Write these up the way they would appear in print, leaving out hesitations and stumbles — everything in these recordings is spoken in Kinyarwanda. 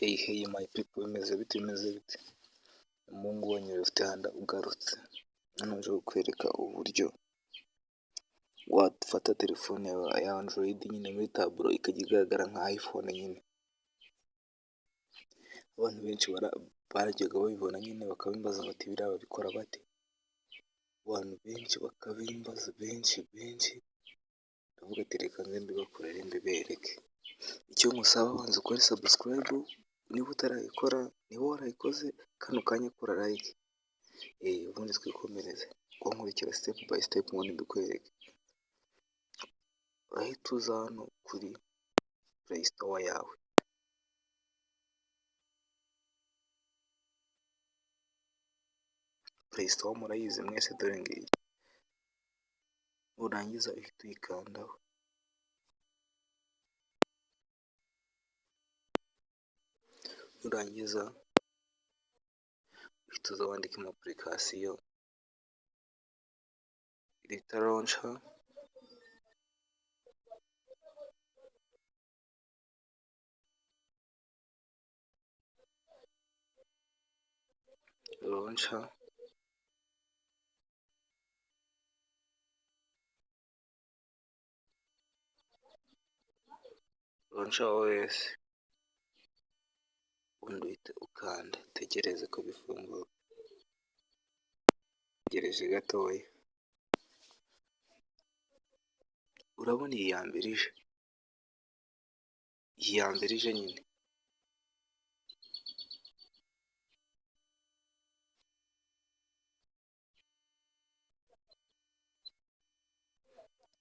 Hey hey my people, bimeze bite umuhungu wanyu ufite handa ugarutse hano nje kukwereka uburyo wafata telefone ya Android nyine muri taburo ikajya igaragara nka iPhone nyine. Abantu benshi barajyaga babibona nyine bakabimbaza bati biriya babikora bate, abantu benshi bakabimbaza benshi ndavuga ati reka nze mbibakorere mbibereke. Icyo ngusaba banza ukore subscribe niba utarayikora, niba warayikoze kano kanya kora like, ubundi twikomereze nkurikira step by step ubundi mbikwereke. Urahita uza hano kuri Play Store yawe, Play Store murayizi mwese dore ngiyi, nurangiza uhita uyikandaho, nurangiza uhita uza wandikamo application bita launcher, launcher OS, ubundi uhita ukanda tegereze ko bifungura, tegereje gatoya. Urabona iyi ya mbere ije nyine,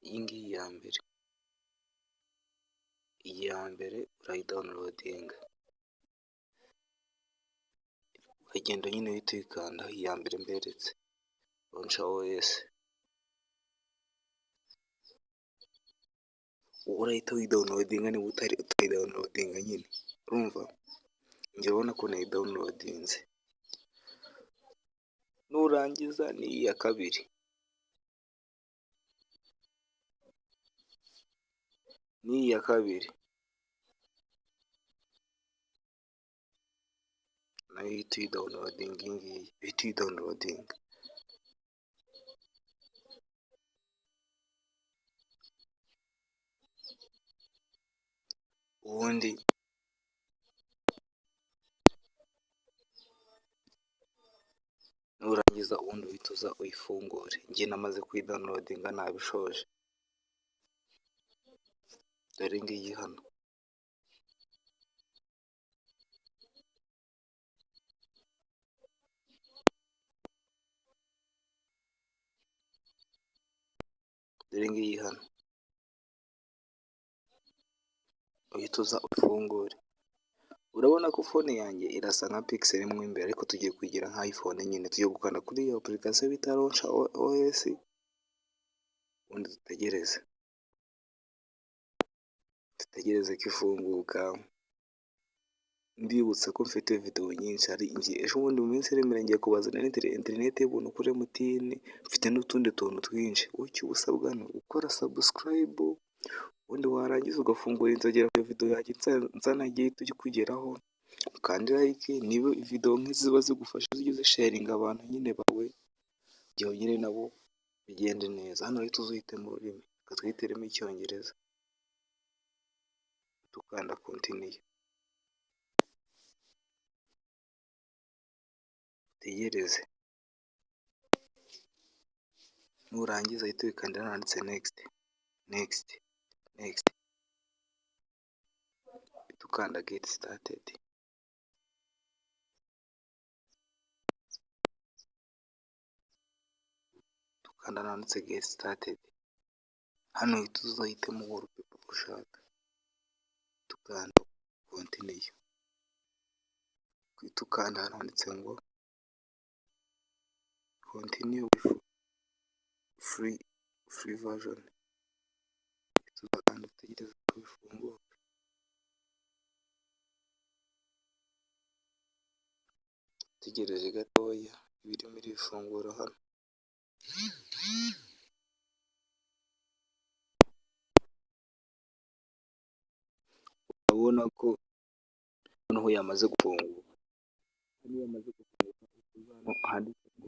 iyi ngiyi ya mbere urayidawunirodinga, uragenda nyine uhita uyikandaho iya mbere mberetse launcher OS, urahita uyidawunirodinga niba utayidawunirodinga nyine, urumva njye urabona ko nayidawunirodinze. Nurangiza n'iyi ya kabiri, nayo uhita uyidawunirodinga, iyi ngiyi uhita uyidawunirodinga. Ubundi nurangiza ubundi uhita uza uyifungure, njye namaze kuyidawunirodinga nabishoje, dore ngiyi hano. Dore ngiyi hano, uhita uza ufungure. Urabona ko phone yanjye irasa nka Pixel mo imbere, ariko tugiye kuyigira nka iPhone nyine. Tugiye gukanda kuri iyo application bita launcher OS, ubundi dutegereze ko ifunguka. Mbibutsa ko mfite video nyinshi, hari ejo bundi mu minsi iri imbere ngiye kubazanira internet y'ubuntu kuri MTN, mfite n'utundi tuntu twinshi. Icyo usabwa ni gukora subscribe, ubundi warangiza ugafungura inzogera iyo video yanjye nzanagiye tujye kugeraho, ukanda like. Niba video nk'izi ziba zigufasha ujye uzisharinga abantu nyine bawe, kugira nyine nabo bigende neza. Hano uhita uzihitamo ururimi, reka twihitiremo icyongereza, tukanda continue, tegereze. Nurangiza uhita wikandira handitse next, tukanda get started. Tukanda handitse get started, hano uhita uzahitamo wallpaper ushaka, tukanda continue, tukanda hano handitse ngo continue with free version, tuzakanda tutegereze ko bifunguka. Tegereje gatoya ibirimo irifungura hano. Urabona ko noneho yamaze gufungura, niyo yamaze gufunguka hano handitse ngo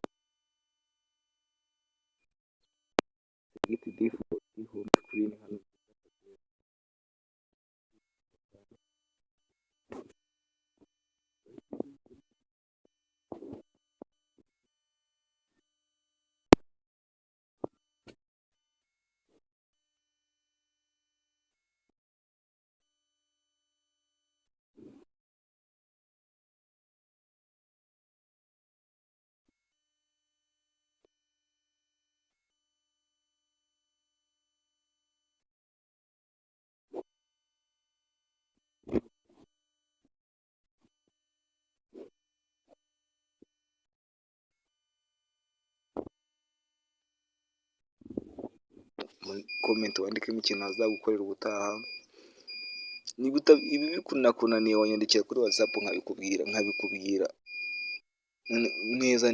select default home screen. Hano muri comment wandikemo ikintu azagukorera ubutaha. Niba ibi bikunakunaniye wanyandikira kuri WhatsApp nkabikubwira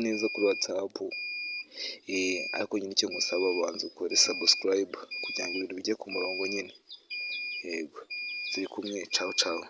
neza kuri WhatsApp. Ariko nyine icyo ngusaba banza ukore subscribe kugira ngo ibintu bijye ku murongo nyine. Yego turi kumwe, ciao ciao.